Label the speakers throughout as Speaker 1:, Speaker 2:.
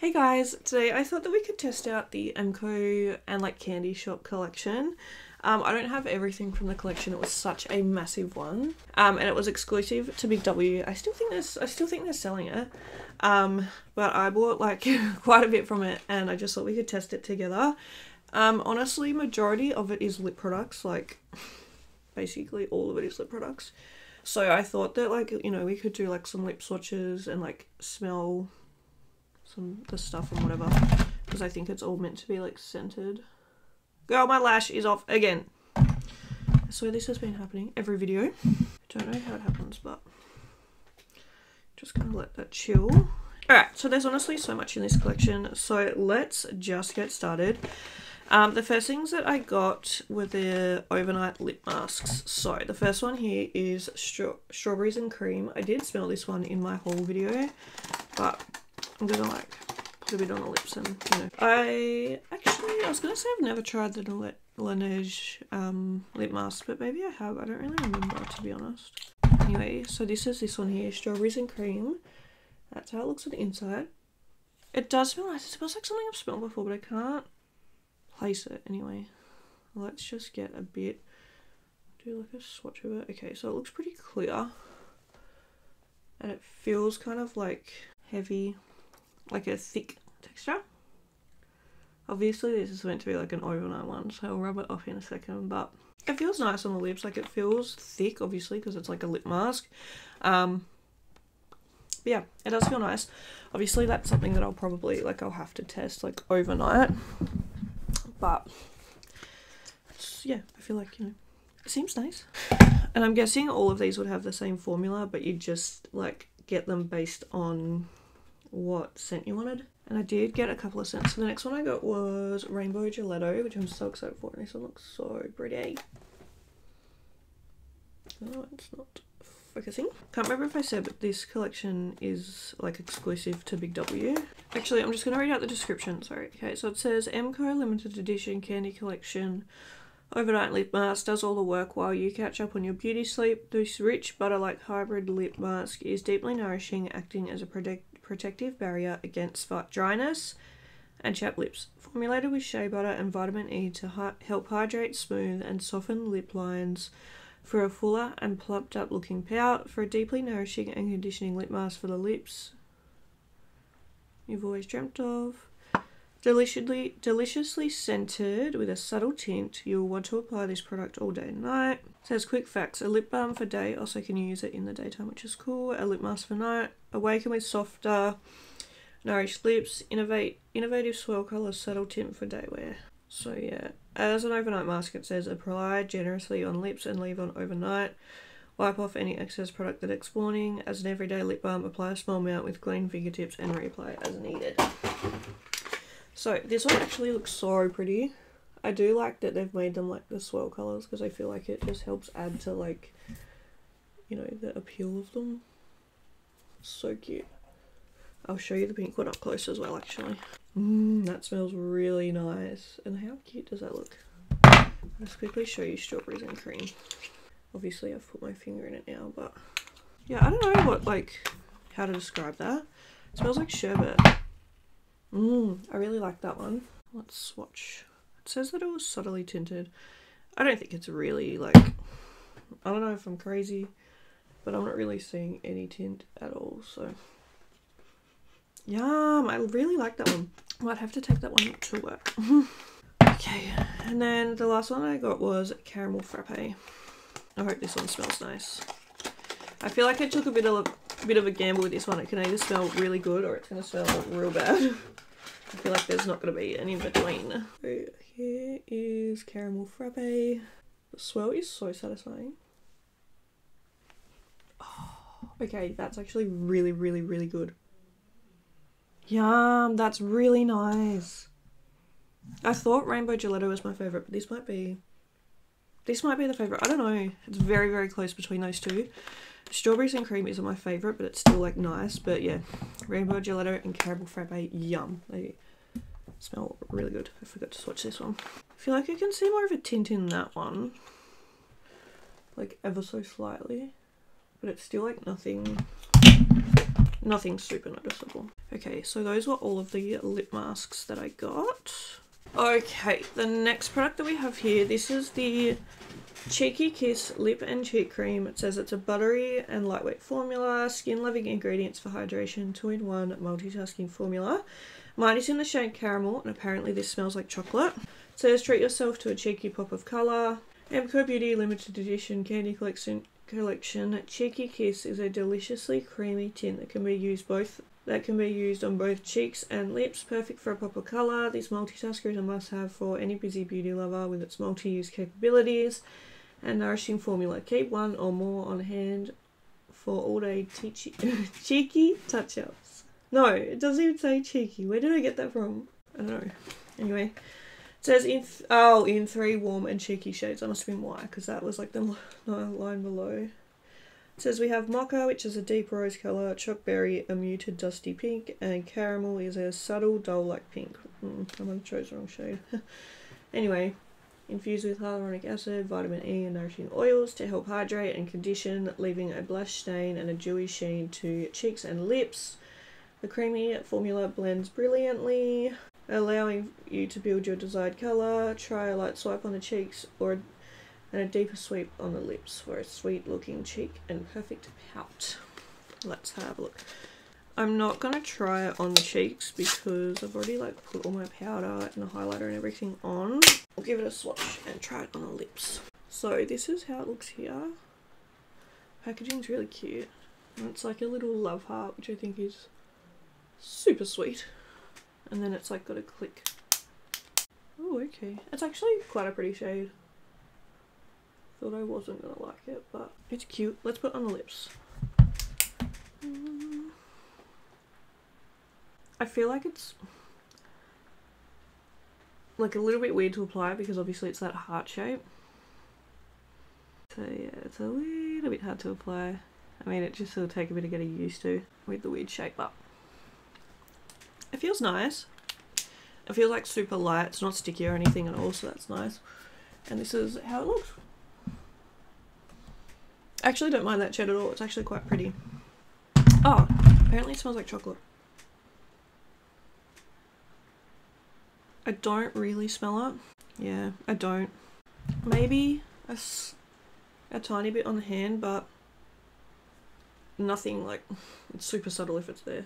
Speaker 1: Hey guys, today I thought that we could test out the Mco and like Candy Shop collection. I don't have everything from the collection. It was such a massive one. And it was exclusive to Big W. I still think they're selling it. But I bought like quite a bit from it and I just thought we could test it together. Honestly, majority of it is lip products, like basically all of it is lip products. So I thought that like, you know, we could do like some lip swatches and like smell the stuff and whatever, because I think it's all meant to be like scented. Girl, my lash is off again. I swear this has been happening every video. Don't know how it happens, but just gonna let that chill. Alright, so there's honestly so much in this collection, so let's just get started. The first things that I got were the overnight lip masks. So the first one here is strawberries and cream. I did smell this one in my haul video, but I'm gonna like put a bit on the lips and, you know. I was gonna say I've never tried the Laneige lip mask, but maybe I have. I don't really remember, to be honest. Anyway, so this is this one here, strawberries and cream. That's how it looks on the inside. It does smell nice. It smells like something I've smelled before, but I can't place it anyway. Let's just get a bit, do like a swatch of it. Okay, so it looks pretty clear. And it feels kind of like heavy, like a thick texture. Obviously this is meant to be like an overnight one, so I'll rub it off in a second, but it feels nice on the lips. Like it feels thick, obviously, because it's like a lip mask. But yeah, it does feel nice. Obviously that's something that I'll probably, like, I'll have to test like overnight, but yeah, I feel like, you know, it seems nice. And I'm guessing all of these would have the same formula, but you just like get them based on what scent you wanted. And I did get a couple of scents. So the next one I got was Rainbow Gelato, which I'm so excited for, and this one looks so pretty. Oh, it's not focusing. Can't remember if I said, but this collection is like exclusive to Big W. Actually, I'm just going to read out the description, sorry. Okay, so it says Mco limited edition candy collection overnight lip mask does all the work while you catch up on your beauty sleep. This rich butter-like hybrid lip mask is deeply nourishing, acting as a protective barrier against dryness and chapped lips. Formulated with shea butter and vitamin E to help hydrate, smooth and soften lip lines for a fuller and plumped up looking pout. For a deeply nourishing and conditioning lip mask for the lips you've always dreamt of. Deliciously scented with a subtle tint. You'll want to apply this product all day and night. It says quick facts. A lip balm for day. Also can use it in the daytime, which is cool. A lip mask for night. Awaken with softer, nourished lips. Innovative swirl colour, subtle tint for day wear. So yeah, as an overnight mask it says apply generously on lips and leave on overnight. Wipe off any excess product the next morning. As an everyday lip balm, apply a small amount with clean fingertips and reapply as needed. So this one actually looks so pretty. I do like that they've made them like the swirl colours, because I feel like it just helps add to, like, you know, the appeal of them. So cute. I'll show you the pink one up close as well, actually. That smells really nice. And how cute does that look? I'll just quickly show you strawberries and cream. Obviously I've put my finger in it now, but yeah, I don't know what, like, how to describe that. It smells like sherbet. I really like that one. Let's swatch. It says that it was subtly tinted. I don't think it's really, like, I don't know if I'm crazy, but I'm not really seeing any tint at all, so. Yum! I really like that one. I might have to take that one to work. Okay, and then the last one I got was Caramel Frappe. I hope this one smells nice. I feel like I took a bit of a gamble with this one. It can either smell really good or it's going to smell real bad. I feel like there's not going to be any in between. So here is Caramel Frappe. The swirl is so satisfying. Oh, okay, that's actually really, really, really good. Yum, that's really nice. I thought Rainbow Gelato was my favourite, but this might be the favourite. I don't know. It's very, very close between those two. Strawberries and cream isn't my favourite, but it's still like nice. But yeah, Rainbow Gelato and Caramel Frappe, yum. They smell really good. I forgot to swatch this one. I feel like I can see more of a tint in that one, like ever so slightly, but it's still like nothing super noticeable. Okay, so those were all of the lip masks that I got. Okay, the next product that we have here, this is the Cheeky Kiss Lip and Cheek Cream. It says it's a buttery and lightweight formula, skin-loving ingredients for hydration, 2-in-1 multitasking formula. Mine is in the shade Caramel, and apparently this smells like chocolate. It says treat yourself to a cheeky pop of colour. Mcobeauty limited edition candy collection. Cheeky Kiss is a deliciously creamy tint that can be used on both cheeks and lips, perfect for a pop of colour. This multitasker is a must-have for any busy beauty lover with its multi-use capabilities and nourishing formula. Keep one or more on hand for all-day cheeky touch-ups. No, it doesn't even say cheeky. Where did I get that from? I don't know. Anyway, it says in 3 warm and cheeky shades. That must have been why, because that was like the line below. It says we have Mocha, which is a deep rose colour, Chocolberry a muted dusty pink, and Caramel is a subtle dull-like pink. I might have chose the wrong shade. Anyway, infused with hyaluronic acid, vitamin E and nourishing oils to help hydrate and condition, leaving a blush stain and a dewy sheen to cheeks and lips. The creamy formula blends brilliantly, allowing you to build your desired colour. Try a light swipe on the cheeks and a deeper sweep on the lips for a sweet looking cheek and perfect pout. Let's have a look. I'm not going to try it on the cheeks because I've already like put all my powder and the highlighter and everything on. I'll give it a swatch and try it on the lips. So this is how it looks here. Packaging's really cute. And it's like a little love heart, which I think is super sweet. And then it's like got a click. Oh, okay. It's actually quite a pretty shade. Thought I wasn't gonna like it, but it's cute. Let's put it on the lips. I feel like it's like a little bit weird to apply because obviously it's that heart shape. So yeah, it's a little bit hard to apply. I mean, it just will take a bit of getting used to with the weird shape, but it feels nice. It feels like super light. It's not sticky or anything at all, so that's nice. And this is how it looks. I actually don't mind that shade at all. It's actually quite pretty. Oh, apparently it smells like chocolate. I don't really smell it. Yeah, I don't. Maybe a tiny bit on the hand, but nothing like, it's super subtle if it's there.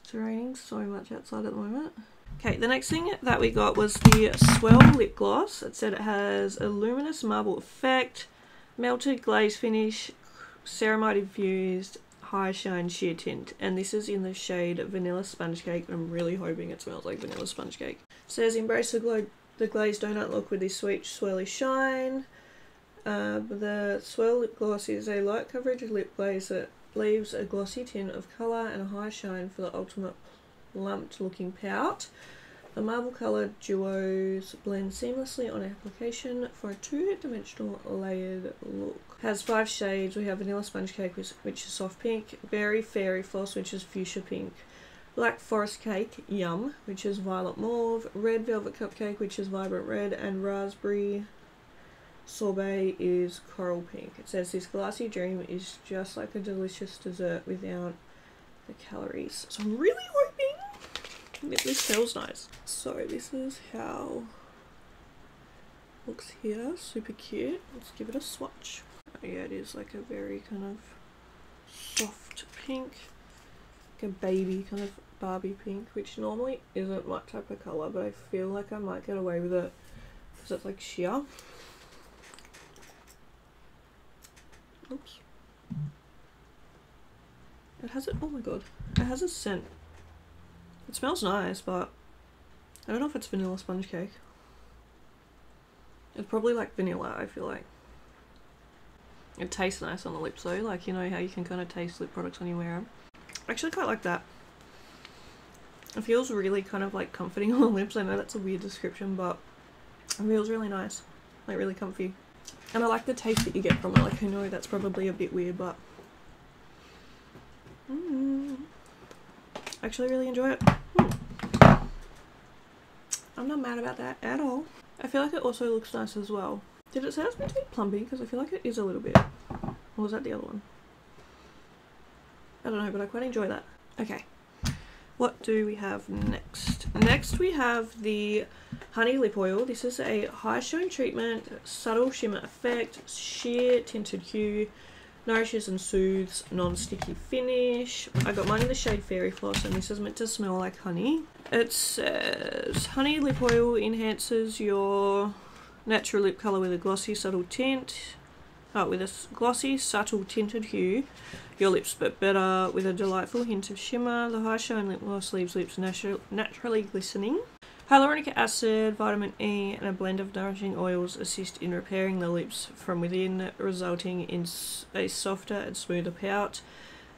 Speaker 1: It's raining so much outside at the moment. Okay, the next thing that we got was the Swell lip gloss. It said it has a luminous marble effect, melted glaze finish, ceramide infused, high shine sheer tint, and this is in the shade Vanilla Sponge Cake. I'm really hoping it smells like vanilla sponge cake. It says embrace the glazed donut look with this sweet swirly shine. The Swell lip gloss is a light coverage lip glaze that leaves a glossy tint of colour and a high shine for the ultimate lumped looking pout. The marble coloured duos blend seamlessly on application for a 2-dimensional layered look. Has 5 shades. We have Vanilla Sponge Cake, which is soft pink, Berry Fairy Floss, which is fuchsia pink, Black Forest Cake, Yum, which is violet mauve, Red Velvet Cupcake, which is vibrant red, and Raspberry Sorbet is coral pink. It says this glassy dream is just like a delicious dessert without the calories. So I'm really hoping that this smells nice. So this is how it looks here. Super cute. Let's give it a swatch. Oh yeah, it is like a very kind of soft pink, like a baby kind of Barbie pink, which normally isn't my type of colour, but I feel like I might get away with it because it's like sheer. Oops. It has it, oh my god, it has a scent. It smells nice, but I don't know if it's Vanilla Sponge Cake. It's probably like vanilla, I feel like. It tastes nice on the lips though, like you know how you can kind of taste lip products when you wear them. I actually quite like that. It feels really kind of like comforting on the lips. I know that's a weird description, but it feels really nice, like really comfy. And I like the taste that you get from it. Like I know that's probably a bit weird, but I actually really enjoy it. I'm not mad about that at all. I feel like it also looks nice as well. Did it say it's meant to be plumpy? Because I feel like it is a little bit. Or was that the other one? I don't know, but I quite enjoy that. Okay. What do we have next? Next we have the Honey Lip Oil. This is a high shine treatment, subtle shimmer effect, sheer tinted hue, nourishes and soothes, non-sticky finish. I got mine in the shade Fairy Floss, and this is meant to smell like honey. It says Honey Lip Oil enhances your natural lip colour with a glossy subtle tint. With a glossy subtle tinted hue. Your lips but better with a delightful hint of shimmer. The high shine lip gloss leaves lips naturally glistening. Hyaluronic acid, vitamin E and a blend of nourishing oils assist in repairing the lips from within, resulting in a softer and smoother pout.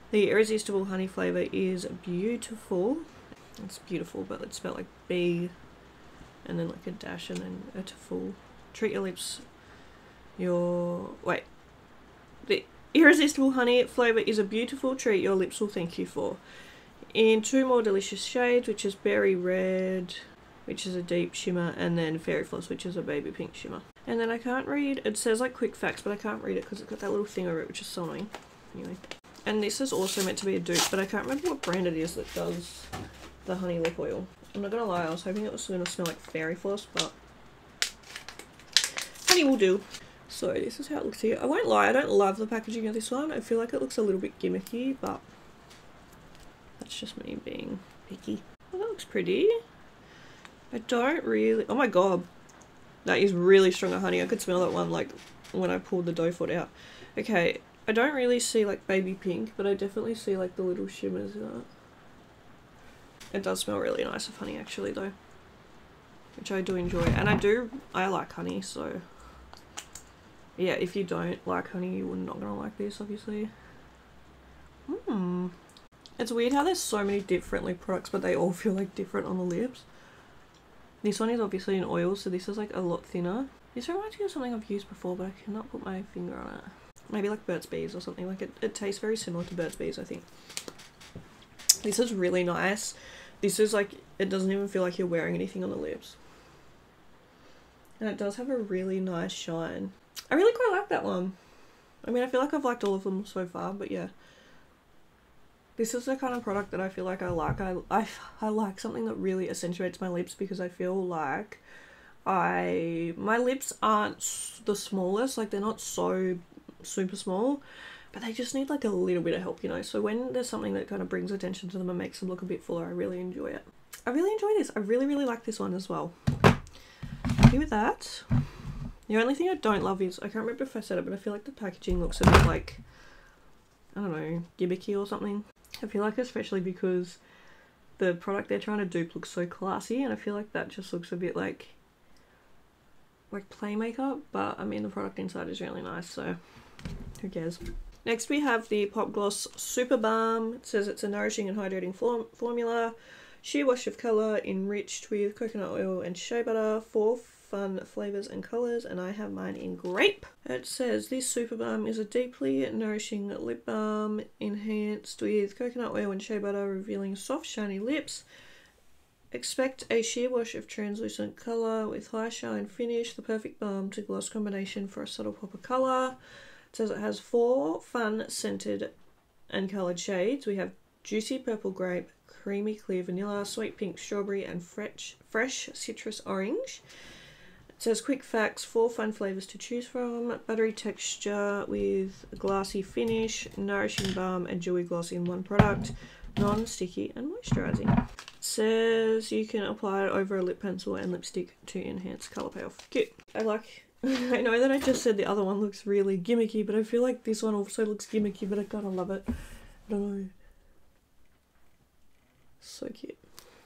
Speaker 1: The irresistible honey flavour is beautiful. It's beautiful, but it's spelled like B and then like a dash and then a full. Treat your lips. The irresistible honey flavour is a beautiful treat your lips will thank you for. In 2 more delicious shades, which is Berry Red, which is a deep shimmer, and then Fairy Floss, which is a baby pink shimmer. And then I can't read, it says like quick facts, but I can't read it because it's got that little thing over it, which is so annoying. Anyway. And this is also meant to be a dupe, but I can't remember what brand it is that does the honey lip oil. I'm not gonna lie, I was hoping it was gonna smell like Fairy Floss, but honey will do. So this is how it looks here. I won't lie, I don't love the packaging of this one. I feel like it looks a little bit gimmicky, but that's just me being picky. Oh, that looks pretty. I don't really... Oh my god. That is really strong of honey. I could smell that one like when I pulled the dough foot out. Okay, I don't really see like baby pink, but I definitely see like the little shimmers in it. It does smell really nice of honey actually though, which I do enjoy. And I like honey, so... Yeah, if you don't like honey, you're not gonna like this, obviously. It's weird how there's so many different lip products, but they all feel like different on the lips. This one is obviously an oil, so this is like a lot thinner. This reminds me of something I've used before, but I cannot put my finger on it. Maybe like Burt's Bees or something. Like it tastes very similar to Burt's Bees, I think. This is really nice. This is like, it doesn't even feel like you're wearing anything on the lips. And it does have a really nice shine. I really quite like that one. I mean, I feel like I've liked all of them so far, but yeah. This is the kind of product that I feel like I like. I like something that really accentuates my lips, because I feel like my lips aren't the smallest, like they're not so super small, but they just need like a little bit of help, you know. So when there's something that kind of brings attention to them and makes them look a bit fuller, I really enjoy it. I really enjoy this. I really like this one as well. Happy with that. The only thing I don't love is, I can't remember if I said it, but I feel like the packaging looks a bit like, I don't know, gimmicky or something. I feel like, especially because the product they're trying to dupe looks so classy, and I feel like that just looks a bit like play makeup, but I mean the product inside is really nice, so who cares. Next we have the Pop Gloss Super Balm. It says it's a nourishing and hydrating formula, sheer wash of colour enriched with coconut oil and shea butter, 4 fun flavours and colours, and I have mine in grape. It says this super balm is a deeply nourishing lip balm enhanced with coconut oil and shea butter, revealing soft shiny lips. Expect a sheer wash of translucent colour with high shine finish, the perfect balm to gloss combination for a subtle pop of colour. It says it has 4 fun scented and coloured shades. We have juicy purple grape, creamy clear vanilla, sweet pink strawberry and fresh citrus orange. It says quick facts, 4 fun flavours to choose from, buttery texture with a glassy finish, nourishing balm and dewy gloss in one product, non-sticky and moisturising. It says you can apply it over a lip pencil and lipstick to enhance colour payoff. Cute. I know that I just said the other one looks really gimmicky, but I feel like this one also looks gimmicky, but I kind of love it. I don't know. So cute.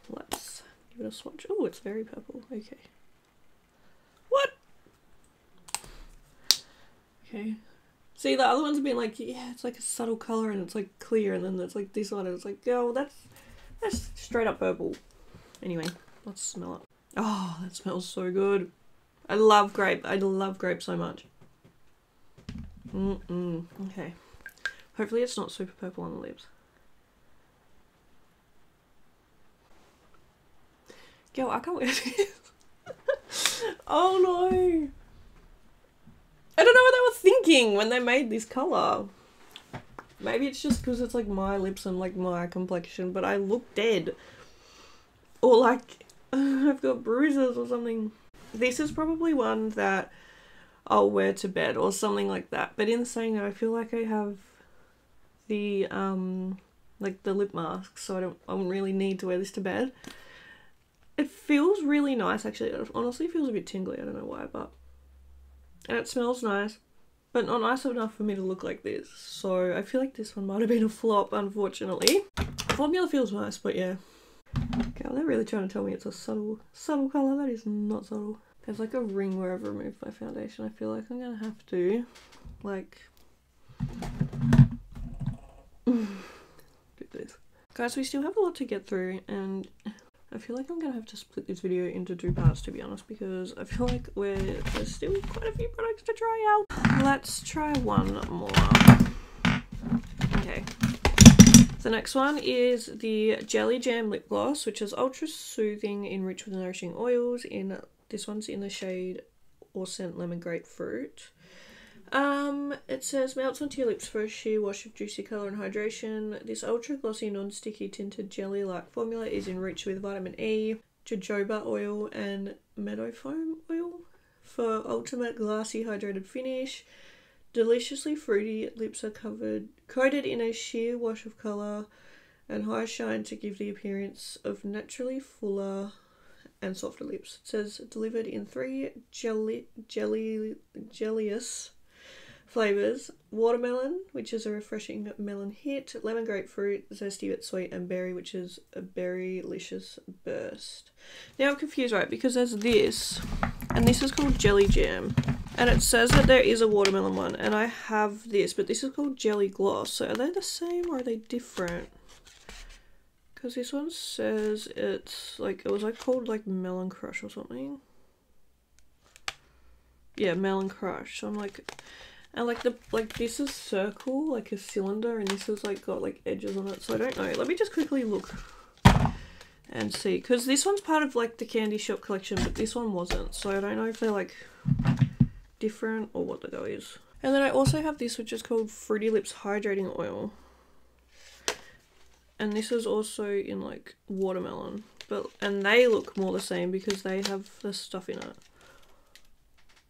Speaker 1: Let's give it a swatch. Oh, it's very purple. Okay. What? Okay. See, the other one's been like, yeah, it's like a subtle colour and it's like clear, and then it's like this one and it's like, oh, that's straight up purple. Anyway, let's smell it. Oh, that smells so good. I love grape. I love grape so much. Okay. Hopefully it's not super purple on the lips. Yo, I can't wear this. Oh no. I don't know what they were thinking when they made this colour. Maybe it's just because it's like my lips and like my complexion, but I look dead. Or like I've got bruises or something. This is probably one that I'll wear to bed or something like that. But in saying that, I feel like I have the like the lip mask, so I don't really need to wear this to bed. It feels really nice actually. It honestly feels a bit tingly, I don't know why, but and it smells nice, but not nice enough for me to look like this. So I feel like this one might have been a flop, unfortunately. Formula feels nice, but yeah. Okay, well, they're really trying to tell me it's a subtle colour. That is not subtle. There's like a ring where I've removed my foundation. I feel like I'm gonna have to like do this. Guys, we still have a lot to get through, and I feel like I'm gonna have to split this video into 2 parts, to be honest, because I feel like there's still quite a few products to try out. Let's try one more. Okay. The next one is the Jelly Jam Lip Gloss, which is ultra soothing, enriched with nourishing oils. This one's in the shade or scent Lemon Grapefruit. It says melts onto your lips for a sheer wash of juicy colour and hydration. This ultra glossy non-sticky tinted jelly-like formula is enriched with vitamin E, jojoba oil and meadow foam oil for ultimate glassy hydrated finish. Deliciously fruity lips are coated in a sheer wash of colour and high shine to give the appearance of naturally fuller and softer lips. It says delivered in 3 jellious flavours: watermelon, which is a refreshing melon hit, lemon grapefruit, zesty but sweet, and berry, which is a berry-licious burst. Now I'm confused, right, because there's this, and this is called Jelly Jam, and it says that there is a watermelon one, and I have this, but this is called Jelly Gloss. So are they the same or are they different? Because this one says it's like, it was like called like Melon Crush or something. Yeah, Melon Crush. So I'm like, and like this is circle, like a cylinder, and this has like got like edges on it. So I don't know. Let me just quickly look and see, because this one's part of like the Candy Shop collection, but this one wasn't. So I don't know if they're like different or what the go is. And then I also have this, which is called Fruity Lips Hydrating Oil. And this is also in like watermelon, and they look more the same because they have the stuff in it.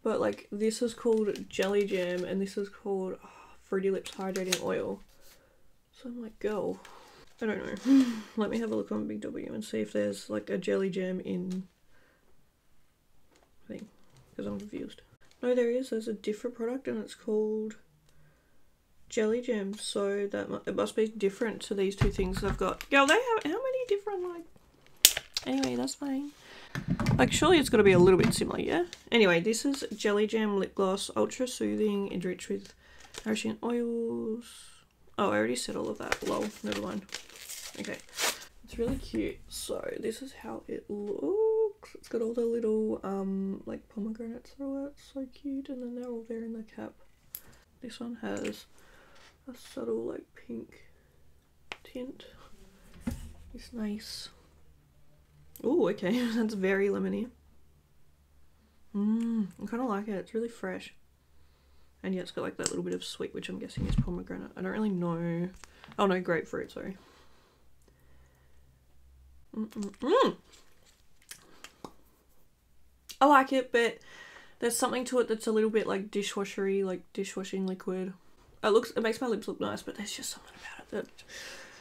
Speaker 1: But like this is called Jelly Jam and this is called Fruity Lips Hydrating Oil. So I'm like, girl, I don't know. Let me have a look on Big W and see if there's like a Jelly Jam in thing, because I'm confused. No, there is. There's a different product and it's called Jelly Jam, so it must be different to these 2 things I've got. Girl, they have how many different, like, anyway, that's fine. Like, surely it's got to be a little bit similar, yeah? Anyway, this is Jelly Jam Lip Gloss, ultra soothing, enriched with nourishing oils. Oh, I already said all of that. Lol, never mind. Okay, it's really cute. So this is how it looks. It's got all the little like pomegranates through it. So cute, and then they're all there in the cap. This one has a subtle like pink tint. It's nice. Oh, okay, that's very lemony. I kind of like it. It's really fresh. And yeah, it's got like that little bit of sweet, which I'm guessing is pomegranate. I don't really know. Oh no, grapefruit, sorry. I like it, but there's something to it that's a little bit like dishwashery, like dishwashing liquid. It makes my lips look nice, but there's just something about it that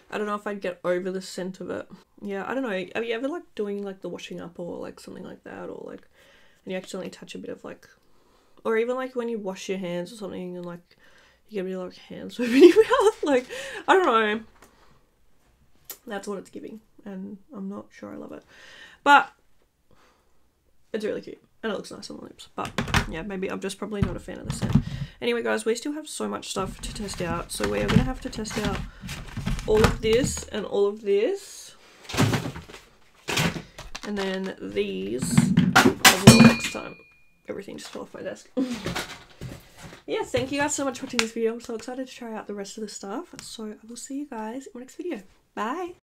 Speaker 1: I don't know if I'd get over the scent of it. Yeah, I don't know. Have you ever like doing like the washing up or like something like that, or like, and you accidentally touch a bit of like, or even like when you wash your hands or something and like you get a bit of like hand soap in your mouth, like, I don't know. That's what it's giving, and I'm not sure I love it, but it's really cute and it looks nice on the lips. But yeah, maybe I'm just probably not a fan of the scent. Anyway guys, we still have so much stuff to test out, so we are going to have to test out all of this and all of this, and then these as well next time. Everything just fell off my desk. Yeah, thank you guys so much for watching this video. I'm so excited to try out the rest of the stuff, so I will see you guys in my next video. Bye!